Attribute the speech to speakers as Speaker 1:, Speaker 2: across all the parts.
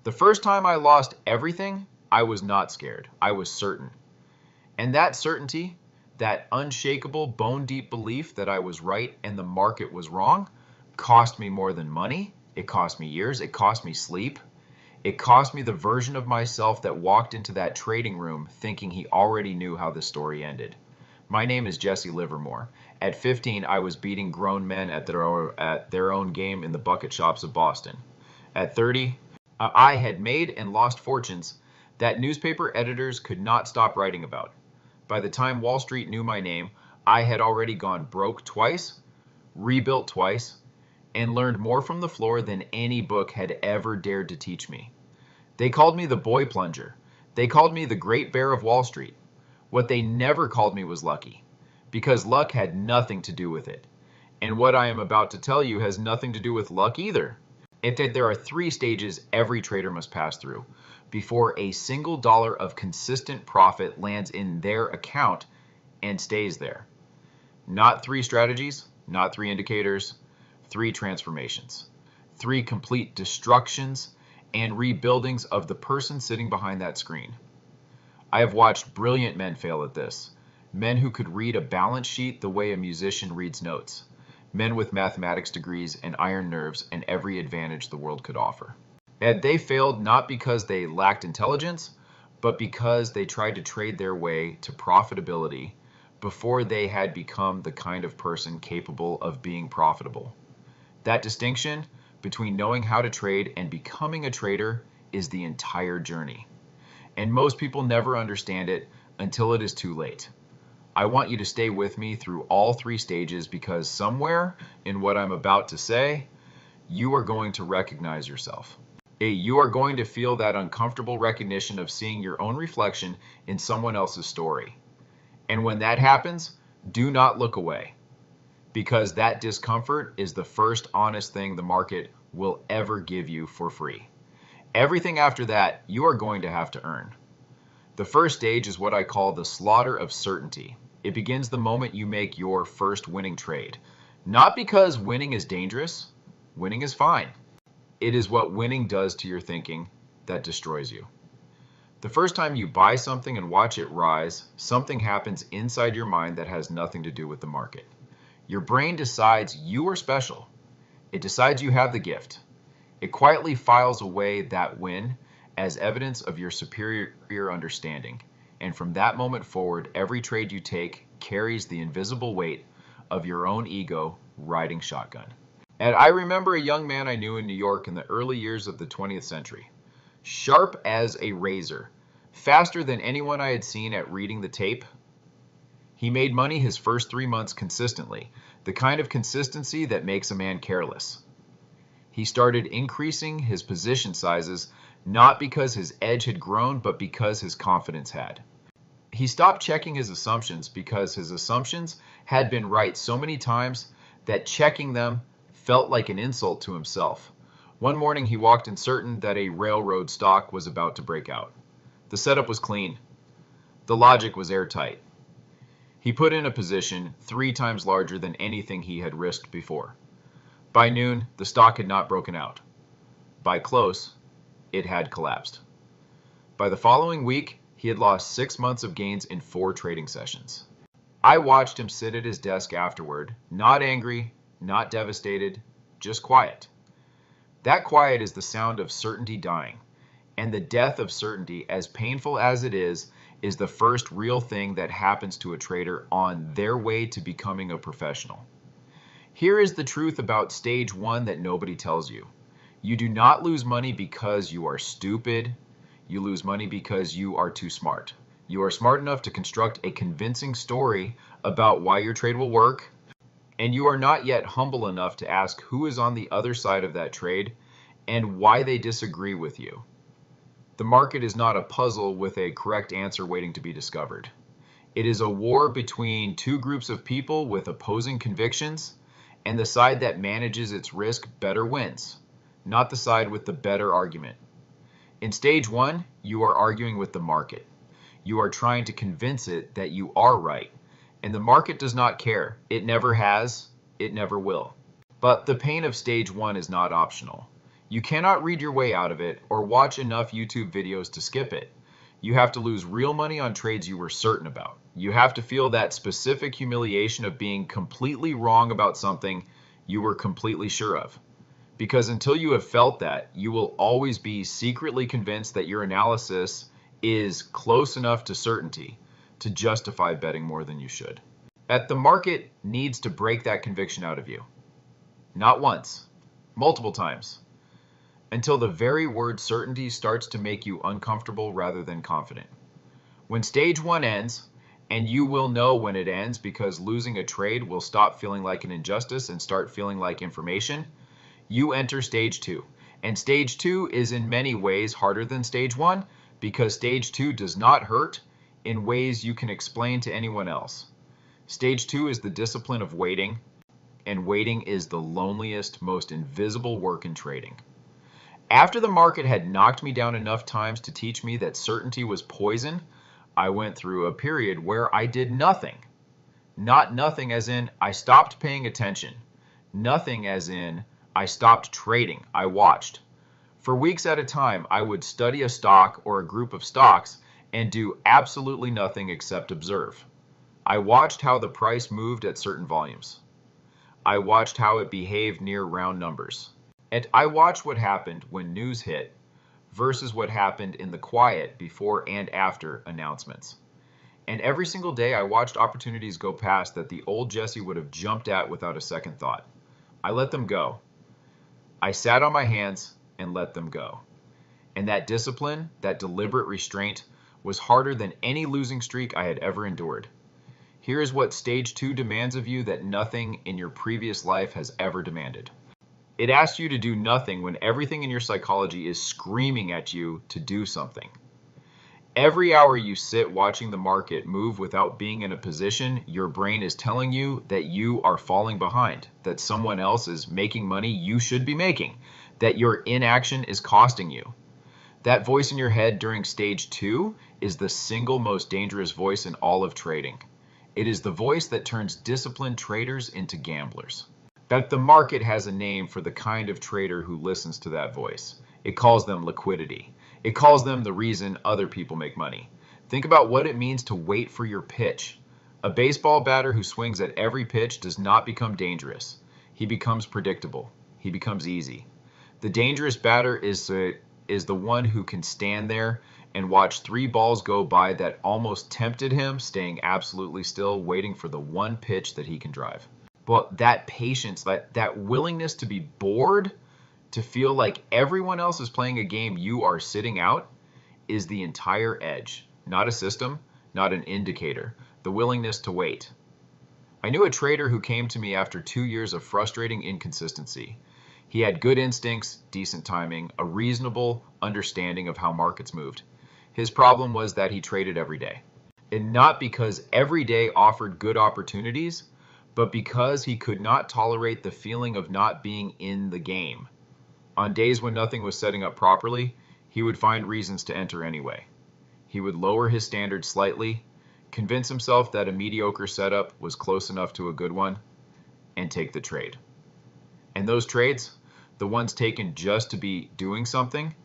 Speaker 1: The first time I lost everything, I was not scared. I was certain. And that certainty, that unshakable, bone-deep belief that I was right and the market was wrong, cost me more than money. It cost me years. It cost me sleep. It cost me the version of myself that walked into that trading room thinking he already knew how the story ended. My name is Jesse Livermore. At 15, I was beating grown men at their own game in the bucket shops of Boston. At 30, I had made and lost fortunes that newspaper editors could not stop writing about. By the time Wall Street knew my name, I had already gone broke twice, rebuilt twice, and learned more from the floor than any book had ever dared to teach me. They called me the boy plunger. They called me the great bear of Wall Street. What they never called me was lucky, because luck had nothing to do with it. And what I am about to tell you has nothing to do with luck either. Instead, there are 3 stages every trader must pass through before a single dollar of consistent profit lands in their account and stays there. Not 3 strategies, not 3 indicators, 3 transformations, 3 complete destructions and rebuildings of the person sitting behind that screen. I have watched brilliant men fail at this. Men who could read a balance sheet the way a musician reads notes. Men with mathematics degrees and iron nerves and every advantage the world could offer. And they failed not because they lacked intelligence, but because they tried to trade their way to profitability before they had become the kind of person capable of being profitable. That distinction between knowing how to trade and becoming a trader is the entire journey. And most people never understand it until it is too late. I want you to stay with me through all 3 stages because somewhere in what I'm about to say, you are going to recognize yourself. You are going to feel that uncomfortable recognition of seeing your own reflection in someone else's story. And when that happens, do not look away, because that discomfort is the first honest thing the market will ever give you for free. Everything after that, you are going to have to earn. The first stage is what I call the slaughter of certainty. It begins the moment you make your first winning trade. Not because winning is dangerous. Winning is fine. It is what winning does to your thinking that destroys you. The first time you buy something and watch it rise, something happens inside your mind that has nothing to do with the market. Your brain decides you are special. It decides you have the gift. It quietly files away that win as evidence of your superior understanding. And from that moment forward, every trade you take carries the invisible weight of your own ego riding shotgun. And I remember a young man I knew in New York in the early years of the 20th century. Sharp as a razor, faster than anyone I had seen at reading the tape. He made money his first 3 months consistently, the kind of consistency that makes a man careless. He started increasing his position sizes, not because his edge had grown, but because his confidence had. He stopped checking his assumptions because his assumptions had been right so many times that checking them felt like an insult to himself. One morning he walked in certain that a railroad stock was about to break out. The setup was clean. The logic was airtight. He put in a position 3 times larger than anything he had risked before. By noon, the stock had not broken out. By close, it had collapsed. By the following week, he had lost 6 months of gains in 4 trading sessions. I watched him sit at his desk afterward, not angry, not devastated, just quiet. That quiet is the sound of certainty dying. And the death of certainty, as painful as it is the first real thing that happens to a trader on their way to becoming a professional. Here is the truth about stage 1 that nobody tells you. You do not lose money because you are stupid. You lose money because you are too smart. You are smart enough to construct a convincing story about why your trade will work, and you are not yet humble enough to ask who is on the other side of that trade and why they disagree with you. The market is not a puzzle with a correct answer waiting to be discovered. It is a war between 2 groups of people with opposing convictions, and the side that manages its risk better wins, not the side with the better argument. In stage 1, you are arguing with the market. You are trying to convince it that you are right, and the market does not care. It never has, it never will. But the pain of stage 1 is not optional. You cannot read your way out of it or watch enough YouTube videos to skip it. You have to lose real money on trades you were certain about. You have to feel that specific humiliation of being completely wrong about something you were completely sure of. Because until you have felt that, you will always be secretly convinced that your analysis is close enough to certainty to justify betting more than you should. That the market needs to break that conviction out of you. Not once, multiple times, until the very word certainty starts to make you uncomfortable rather than confident. When stage one ends, and you will know when it ends because losing a trade will stop feeling like an injustice and start feeling like information, you enter stage two. And stage two is in many ways harder than stage one because stage two does not hurt in ways you can explain to anyone else. Stage two is the discipline of waiting, and waiting is the loneliest, most invisible work in trading. After the market had knocked me down enough times to teach me that certainty was poison, I went through a period where I did nothing. Not nothing as in I stopped paying attention. Nothing as in I stopped trading. I watched. For weeks at a time, I would study a stock or a group of stocks and do absolutely nothing except observe. I watched how the price moved at certain volumes. I watched how it behaved near round numbers. And I watched what happened when news hit versus what happened in the quiet before and after announcements. And every single day I watched opportunities go past that the old Jesse would have jumped at without a second thought. I let them go. I sat on my hands and let them go. And that discipline, that deliberate restraint, was harder than any losing streak I had ever endured. Here is what stage two demands of you that nothing in your previous life has ever demanded. It asks you to do nothing when everything in your psychology is screaming at you to do something. Every hour you sit watching the market move without being in a position, your brain is telling you that you are falling behind, that someone else is making money you should be making, that your inaction is costing you. That voice in your head during stage two is the single most dangerous voice in all of trading. It is the voice that turns disciplined traders into gamblers. That the market has a name for the kind of trader who listens to that voice. It calls them liquidity. It calls them the reason other people make money. Think about what it means to wait for your pitch. A baseball batter who swings at every pitch does not become dangerous. He becomes predictable. He becomes easy. The dangerous batter is the one who can stand there and watch 3 balls go by that almost tempted him, staying absolutely still, waiting for the one pitch that he can drive. But that patience, that willingness to be bored, to feel like everyone else is playing a game you are sitting out, is the entire edge. Not a system, not an indicator. The willingness to wait. I knew a trader who came to me after 2 years of frustrating inconsistency. He had good instincts, decent timing, a reasonable understanding of how markets moved. His problem was that he traded every day. And not because every day offered good opportunities, but because he could not tolerate the feeling of not being in the game. On days when nothing was setting up properly, he would find reasons to enter anyway. He would lower his standards slightly, convince himself that a mediocre setup was close enough to a good one, and take the trade. And those trades, the ones taken just to be doing something,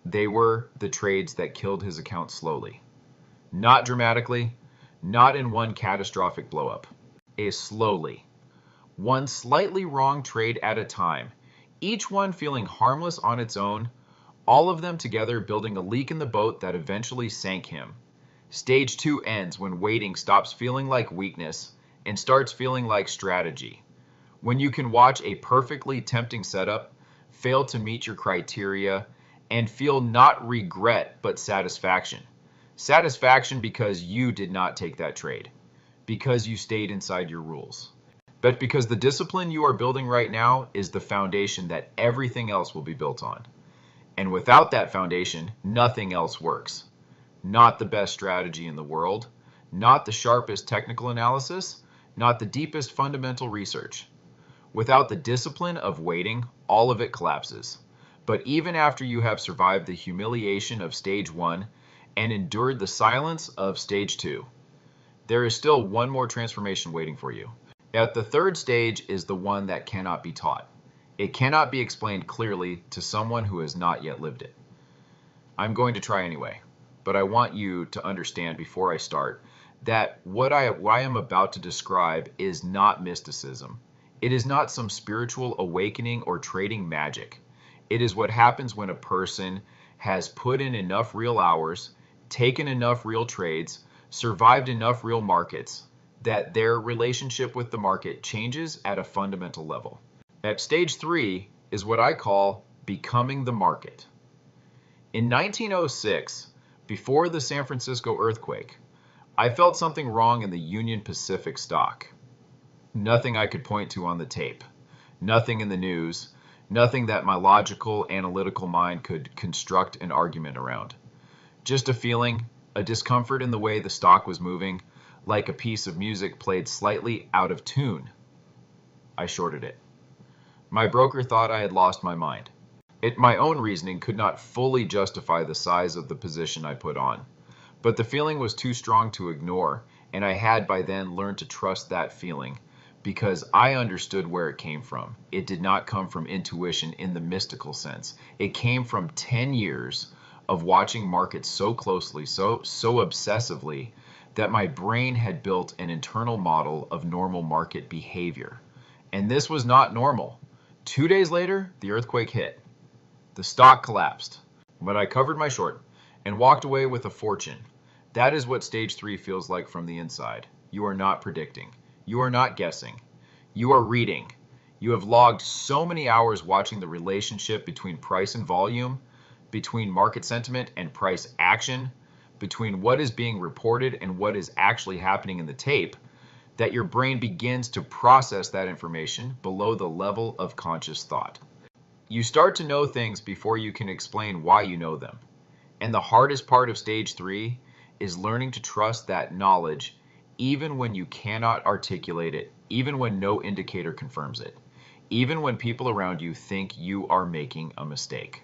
Speaker 1: they were the trades that killed his account slowly. Not dramatically, not in one catastrophic blowup. Slowly. One slightly wrong trade at a time, each one feeling harmless on its own, all of them together building a leak in the boat that eventually sank him. Stage 2 ends when waiting stops feeling like weakness and starts feeling like strategy. When you can watch a perfectly tempting setup fail to meet your criteria and feel not regret but satisfaction. Satisfaction because you did not take that trade, because you stayed inside your rules. But because the discipline you are building right now is the foundation that everything else will be built on. And without that foundation, nothing else works. Not the best strategy in the world, not the sharpest technical analysis, not the deepest fundamental research. Without the discipline of waiting, all of it collapses. But even after you have survived the humiliation of stage 1 and endured the silence of stage 2, there is still one more transformation waiting for you. Yet the third stage is the one that cannot be taught. It cannot be explained clearly to someone who has not yet lived it. I'm going to try anyway, but I want you to understand before I start that what I am about to describe is not mysticism. It is not some spiritual awakening or trading magic. It is what happens when a person has put in enough real hours, taken enough real trades, survived enough real markets, that their relationship with the market changes at a fundamental level. At stage 3 is what I call becoming the market. In 1906, before the San Francisco earthquake, I felt something wrong in the Union Pacific stock. Nothing I could point to on the tape, nothing in the news, nothing that my logical, analytical mind could construct an argument around. Just a feeling, a discomfort in the way the stock was moving, like a piece of music played slightly out of tune. I shorted it. My broker thought I had lost my mind. My own reasoning could not fully justify the size of the position I put on, but the feeling was too strong to ignore, and I had by then learned to trust that feeling because I understood where it came from. It did not come from intuition in the mystical sense. It came from 10 years of watching markets so closely, so obsessively, that my brain had built an internal model of normal market behavior. And this was not normal. 2 days later, the earthquake hit. The stock collapsed, but I covered my short and walked away with a fortune. That is what stage 3 feels like from the inside. You are not predicting. You are not guessing. You are reading. You have logged so many hours watching the relationship between price and volume, between market sentiment and price action, between what is being reported and what is actually happening in the tape, that your brain begins to process that information below the level of conscious thought. You start to know things before you can explain why you know them. And the hardest part of stage 3 is learning to trust that knowledge even when you cannot articulate it, even when no indicator confirms it, even when people around you think you are making a mistake.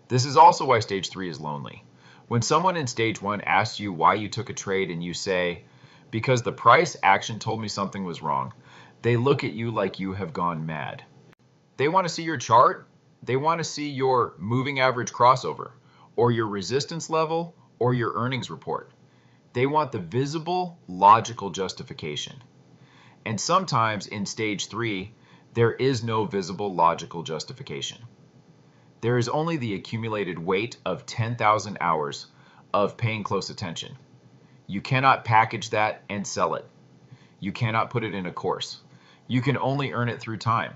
Speaker 1: This is also why stage 3 is lonely. When someone in stage 1 asks you why you took a trade and you say, because the price action told me something was wrong, they look at you like you have gone mad. They want to see your chart, they want to see your moving average crossover, or your resistance level, or your earnings report. They want the visible, logical justification. And sometimes in stage 3, there is no visible, logical justification. There is only the accumulated weight of 10,000 hours of paying close attention. You cannot package that and sell it. You cannot put it in a course. You can only earn it through time.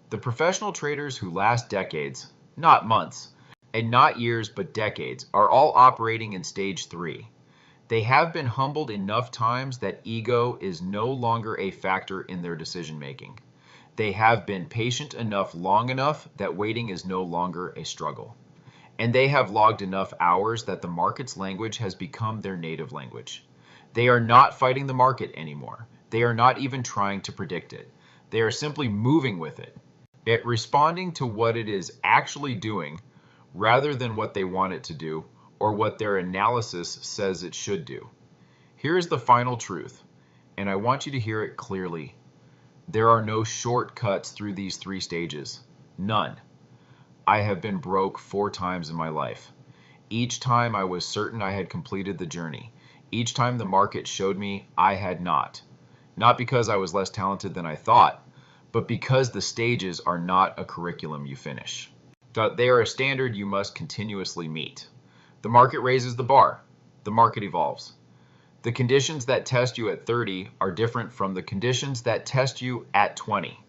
Speaker 1: The professional traders who last decades, not months, and not years but decades, are all operating in stage 3. They have been humbled enough times that ego is no longer a factor in their decision making. They have been patient enough long enough that waiting is no longer a struggle. And they have logged enough hours that the market's language has become their native language. They are not fighting the market anymore. They are not even trying to predict it. They are simply moving with it, responding to what it is actually doing rather than what they want it to do or what their analysis says it should do. Here is the final truth, and I want you to hear it clearly. There are no shortcuts through these 3 stages. None. I have been broke 4 times in my life. Each time I was certain I had completed the journey. Each time the market showed me I had not. Not because I was less talented than I thought, but because the stages are not a curriculum you finish. They are a standard you must continuously meet. The market raises the bar. The market evolves. The conditions that test you at 30 are different from the conditions that test you at 20.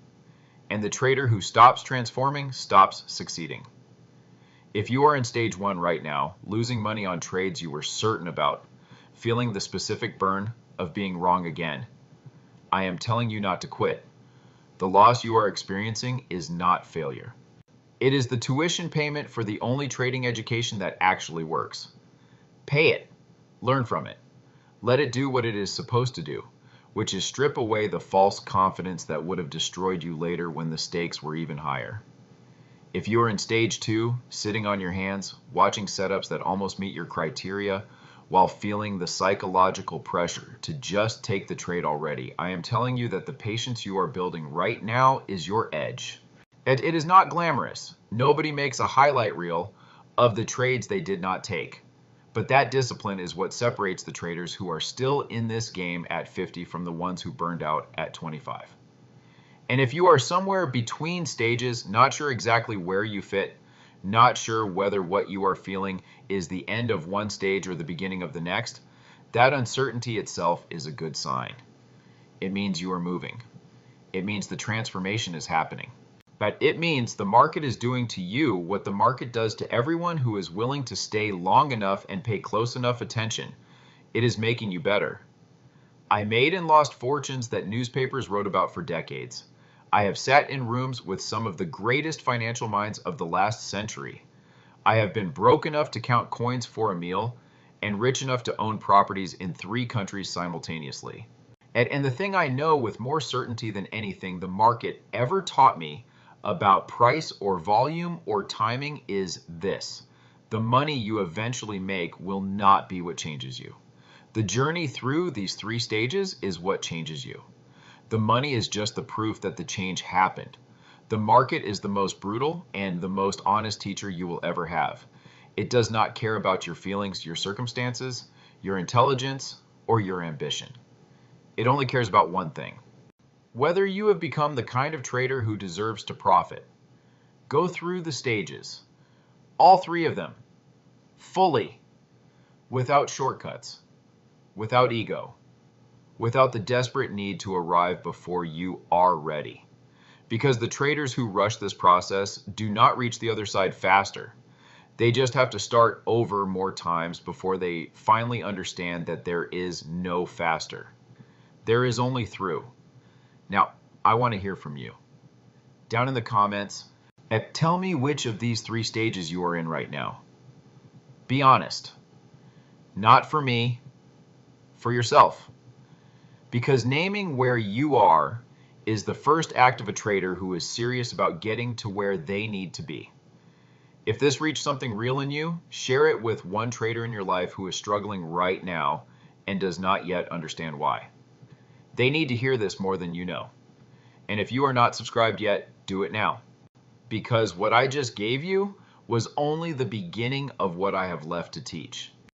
Speaker 1: And the trader who stops transforming stops succeeding. If you are in stage 1 right now, losing money on trades you were certain about, feeling the specific burn of being wrong again, I am telling you not to quit. The loss you are experiencing is not failure. It is the tuition payment for the only trading education that actually works. Pay it. Learn from it. Let it do what it is supposed to do, which is strip away the false confidence that would have destroyed you later when the stakes were even higher. If you are in stage 2, sitting on your hands, watching setups that almost meet your criteria, while feeling the psychological pressure to just take the trade already, I am telling you that the patience you are building right now is your edge. And it is not glamorous. Nobody makes a highlight reel of the trades they did not take. But that discipline is what separates the traders who are still in this game at 50 from the ones who burned out at 25. And if you are somewhere between stages, not sure exactly where you fit, not sure whether what you are feeling is the end of one stage or the beginning of the next, that uncertainty itself is a good sign. It means you are moving. It means the transformation is happening. But it means the market is doing to you what the market does to everyone who is willing to stay long enough and pay close enough attention. It is making you better. I made and lost fortunes that newspapers wrote about for decades. I have sat in rooms with some of the greatest financial minds of the last century. I have been broke enough to count coins for a meal and rich enough to own properties in 3 countries simultaneously. And the thing I know with more certainty than anything the market ever taught me about price or volume or timing is this: the money you eventually make will not be what changes you. The journey through these 3 stages is what changes you. The money is just the proof that the change happened. The market is the most brutal and the most honest teacher you will ever have. It does not care about your feelings, your circumstances, your intelligence, or your ambition. It only cares about one thing: whether you have become the kind of trader who deserves to profit. Go through the stages, all 3 of them, fully, without shortcuts, without ego, without the desperate need to arrive before you are ready. Because the traders who rush this process do not reach the other side faster. They just have to start over more times before they finally understand that there is no faster. There is only through. Now, I want to hear from you. Down in the comments, tell me which of these 3 stages you are in right now. Be honest. Not for me, for yourself. Because naming where you are is the first act of a trader who is serious about getting to where they need to be. If this reached something real in you, share it with one trader in your life who is struggling right now and does not yet understand why. They need to hear this more than you know. And if you are not subscribed yet, do it now. Because what I just gave you was only the beginning of what I have left to teach.